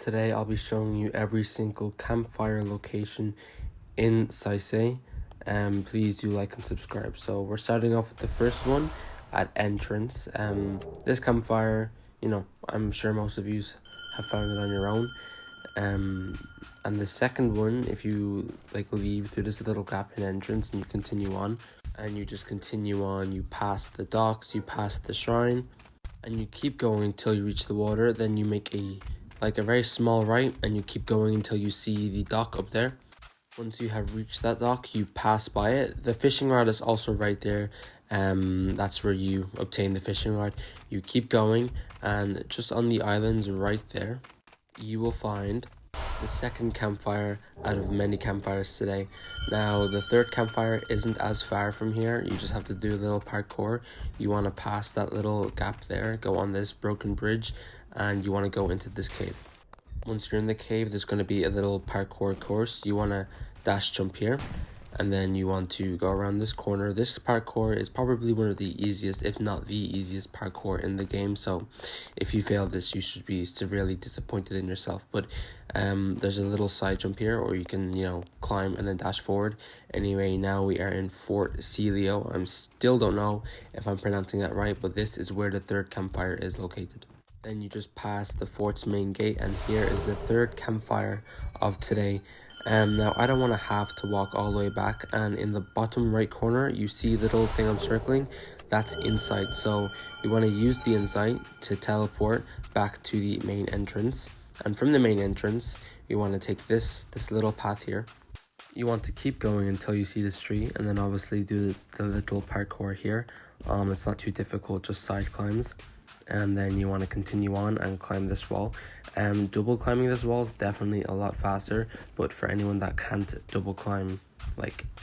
Today I'll be showing you every single campfire location in saesai. Please do like and subscribe. So we're starting off with the first one at entrance. This campfire, I'm sure most of you have found it on your own. And the second one, if you leave through this little gap in entrance and you continue on, and you just continue on, you pass the docks, you pass the shrine, and you keep going until you reach the water. Then you make a very small right, and you keep going until you see the dock up there. Once you have reached that dock, you pass by it. The fishing rod is also right there. That's where you obtain the fishing rod. You keep going, and just on the islands right there, you will find the second campfire out of many campfires today. Now, the third campfire isn't as far from here. You just have to do a little parkour. You want to pass that little gap there, go on this broken bridge, and you want to go into this cave. Once you're in the cave, there's going to be a little parkour course. You want to dash jump here, and then you want to go around this corner. This parkour is probably one of the easiest, if not the easiest parkour in the game. So if you fail this, you should be severely disappointed in yourself. But there's a little side jump here, or you can, climb and then dash forward. Anyway, now we are in Fort Celio. I still don't know if I'm pronouncing that right, but this is where the third campfire is located. Then you just pass the fort's main gate, and here is the third campfire of today. Now I don't want to have to walk all the way back, and in the bottom right corner you see the little thing I'm circling. That's insight, so you want to use the insight to teleport back to the main entrance. And from the main entrance you want to take this little path here. You want to keep going until you see this tree, and then obviously do the little parkour here. It's not too difficult, just side climbs. And then you want to continue on and climb this wall. Double climbing this wall is definitely a lot faster, but for anyone that can't double climb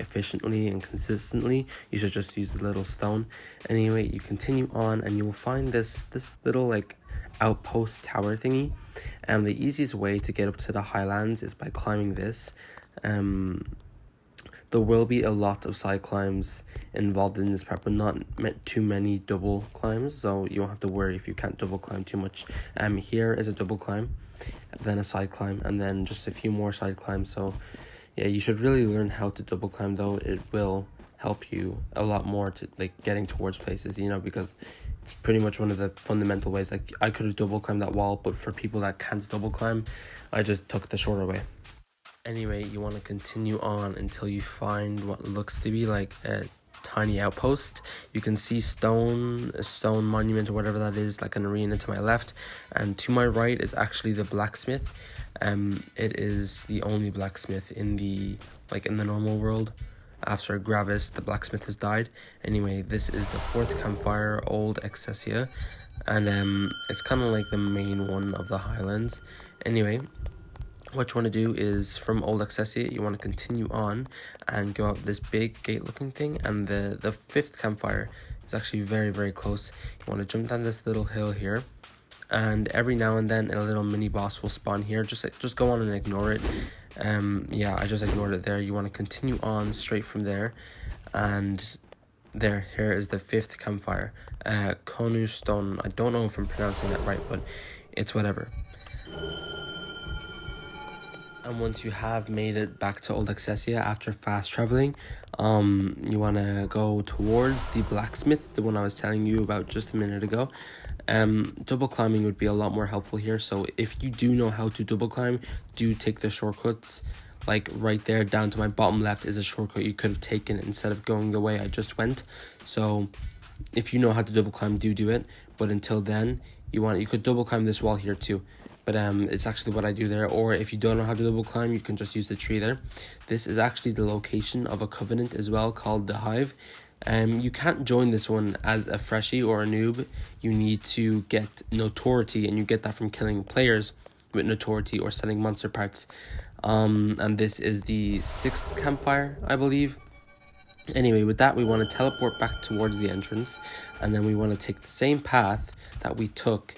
efficiently and consistently, you should just use the little stone. Anyway, you continue on and you will find this little outpost tower thingy, and the easiest way to get up to the highlands is by climbing this. There will be a lot of side climbs involved in this part, but not too many double climbs, so you won't have to worry if you can't double climb too much. Here is a double climb, then a side climb, and then just a few more side climbs. So yeah, you should really learn how to double climb, though. It will help you a lot more to getting towards places, because it's pretty much one of the fundamental ways. I could have double climbed that wall, but for people that can't double climb, I just took the shorter way. Anyway, you want to continue on until you find what looks to be a tiny outpost. You can see a stone monument or whatever that is, like an arena to my left, and to my right is actually the blacksmith. It is the only blacksmith in the normal world. After Gravis, the blacksmith has died. Anyway, this is the fourth campfire, Old Excelsia, and it's kind of like the main one of the highlands. Anyway, what you want to do is from Old Excelsia, you want to continue on and go up this big gate looking thing, and the fifth campfire is actually very, very close. You want to jump down this little hill here, and every now and then a little mini boss will spawn here. Just go on and ignore it. Yeah, I just ignored it there. You want to continue on straight from there, and here is the fifth campfire, Konu Stone. I don't know if I'm pronouncing that right, but it's whatever. And once you have made it back to Old Excelsia after fast traveling, you want to go towards the blacksmith, the one I was telling you about just a minute ago. Double climbing would be a lot more helpful here, so if you do know how to double climb, do take the shortcuts. Right there down to my bottom left is a shortcut you could have taken instead of going the way I just went. So if you know how to double climb, do it. But until then, you could double climb this wall here too. But it's actually what I do there. Or if you don't know how to double climb, you can just use the tree there. This is actually the location of a covenant as well, called the Hive. You can't join this one as a freshie or a noob. You need to get notoriety, and you get that from killing players with notoriety or selling monster parts. And this is the sixth campfire, I believe. Anyway, with that, we want to teleport back towards the entrance, and then we want to take the same path that we took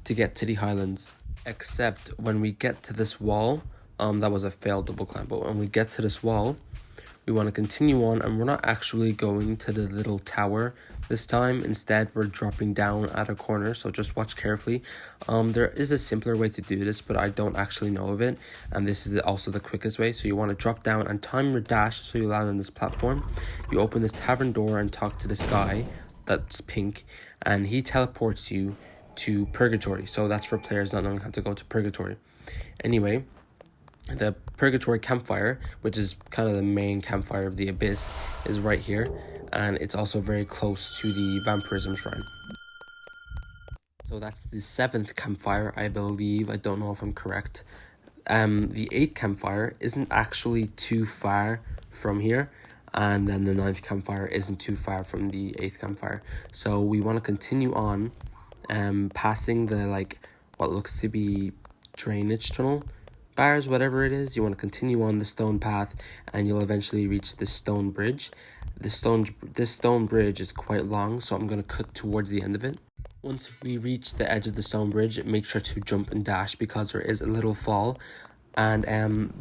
to get to the highlands. Except when we get to this wall, that was a failed double climb, but when we get to this wall, we want to continue on, and we're not actually going to the little tower this time. Instead, we're dropping down at a corner, so just watch carefully. There is a simpler way to do this, but I don't actually know of it, and this is also the quickest way. So you want to drop down and time your dash so you land on this platform. You open this tavern door and talk to this guy that's pink, and he teleports you to purgatory. So that's for players not knowing how to go to purgatory. Anyway, the purgatory campfire, which is kind of the main campfire of the abyss, is right here, and it's also very close to the vampirism shrine. So that's the 7th campfire, I believe. I don't know if I'm correct. The 8th campfire isn't actually too far from here, and then the 9th campfire isn't too far from the 8th campfire. So we want to continue on, passing the what looks to be drainage tunnel bars, whatever it is. You want to continue on the stone path, and you'll eventually reach the stone bridge. This stone bridge is quite long, so I'm going to cut towards the end of it. Once we reach the edge of the stone bridge, make sure to jump and dash because there is a little fall, and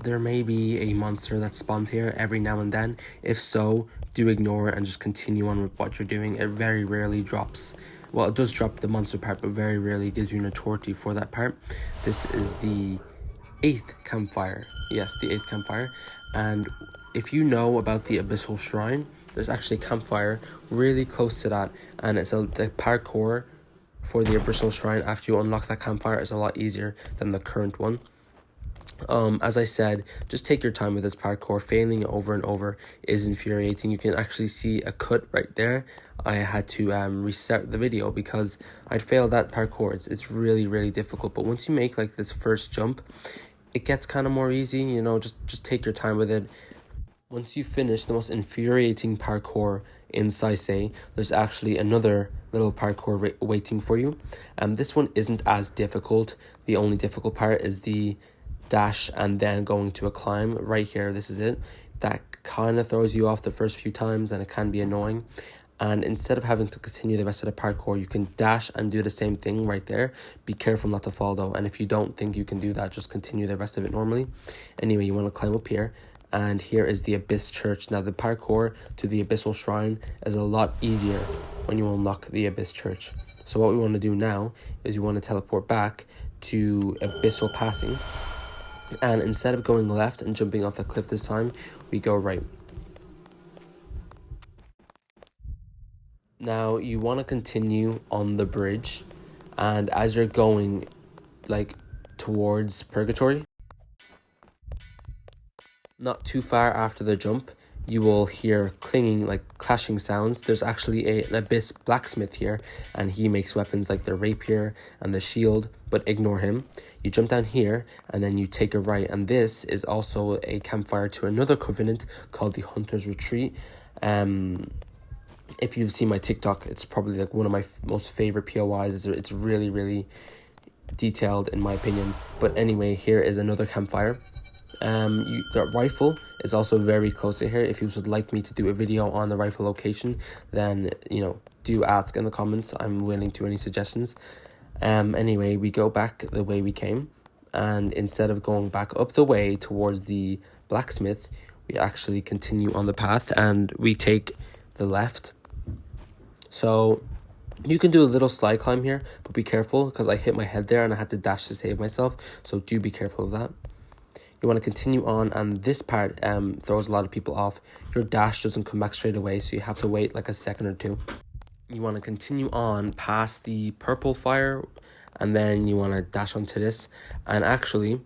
there may be a monster that spawns here every now and then. If so, do ignore it and just continue on with what you're doing. It very rarely drops, well, it does drop the monster part, but very rarely gives you an authority for that part. This is the 8th campfire. Yes, the 8th campfire. And if you know about the abyssal shrine, there's actually a campfire really close to that, and it's the parkour for the abyssal shrine after you unlock that campfire is a lot easier than the current one. As I said, just take your time with this parkour. Failing it over and over is infuriating. You can actually see a cut right there. I had to reset the video because I'd failed that parkour. It's really, really difficult, but once you make this first jump, it gets kind of more easy. You know, just take your time with it. Once you finish the most infuriating parkour in saesai, there's actually another little parkour waiting for you. This one isn't as difficult. The only difficult part is the dash and then going to a climb. Right here, this is it. That kind of throws you off the first few times, and it can be annoying. And instead of having to continue the rest of the parkour, you can dash and do the same thing right there. Be careful not to fall though, and if you don't think you can do that, just continue the rest of it normally. Anyway, you want to climb up here, and here is the Abyss Church. Now the parkour to the Abyssal Shrine is a lot easier when you unlock the Abyss Church. So what we want to do now is you want to teleport back to Abyssal Passing, and instead of going left and jumping off the cliff this time, we go right. Now you want to continue on the bridge, and as you're going towards Purgatory, not too far after the jump, you will hear clanging, clashing sounds. There's actually an Abyss blacksmith here, and he makes weapons like the rapier and the shield, but ignore him. You jump down here, and then you take a right, and this is also a campfire to another covenant called the Hunter's Retreat. If you've seen my TikTok, it's probably one of my most favorite POIs. It's really, really detailed in my opinion. But anyway, here is another campfire. The rifle is also very close to here. If you would like me to do a video on the rifle location, then do ask in the comments. I'm willing to any suggestions. Anyway, we go back the way we came, and instead of going back up the way towards the blacksmith, we actually continue on the path and we take the left. So you can do a little slide climb here, but be careful because I hit my head there and I had to dash to save myself, so do be careful of that. You want to continue on, and this part throws a lot of people off. Your dash doesn't come back straight away, so you have to wait a second or two. You want to continue on past the purple fire, and then you want to dash onto this, and actually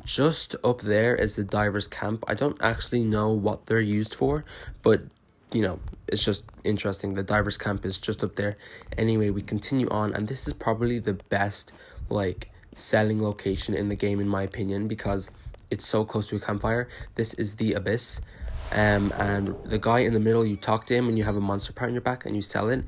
just up there is the diver's camp. I don't actually know what they're used for, but it's just interesting. The diver's camp is just up there. Anyway, we continue on, and this is probably the best selling location in the game in my opinion, because it's so close to a campfire. This is the Abyss, and the guy in the middle, you talk to him when you have a monster part on your back and you sell it.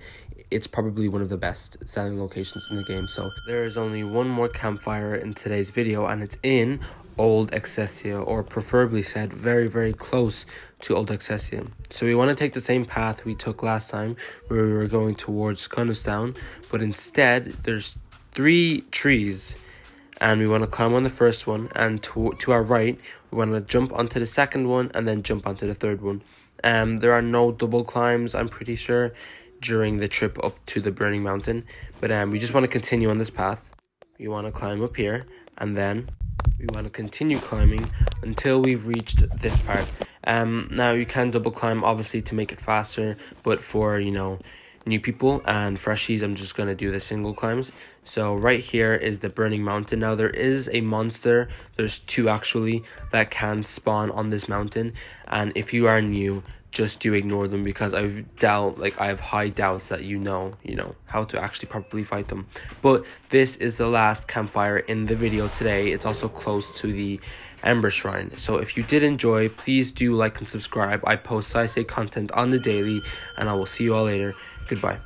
It's probably one of the best selling locations in the game. So there is only one more campfire in today's video, and it's in Old Excelsia, or preferably said very, very close to Old Excelsia. So we want to take the same path we took last time, where we were going towards Cunnistown, but instead there's 3 trees, and we want to climb on the first one, and to our right we want to jump onto the second one and then jump onto the third one. There are no double climbs, I'm pretty sure. during the trip up to the burning mountain. But we just want to continue on this path. We want to climb up here, and then we want to continue climbing until we've reached this part. Now you can double climb obviously to make it faster, but for new people and freshies, I'm just gonna do the single climbs. So right here is the burning mountain. Now there is a monster, there's two actually, that can spawn on this mountain, and if you are new, just do ignore them, because I have high doubts that you know how to actually properly fight them. But this is the last campfire in the video today. It's also close to the Ember Shrine. So if you did enjoy, please do like and subscribe. I post saesai content on the daily, and I will see you all later. Goodbye.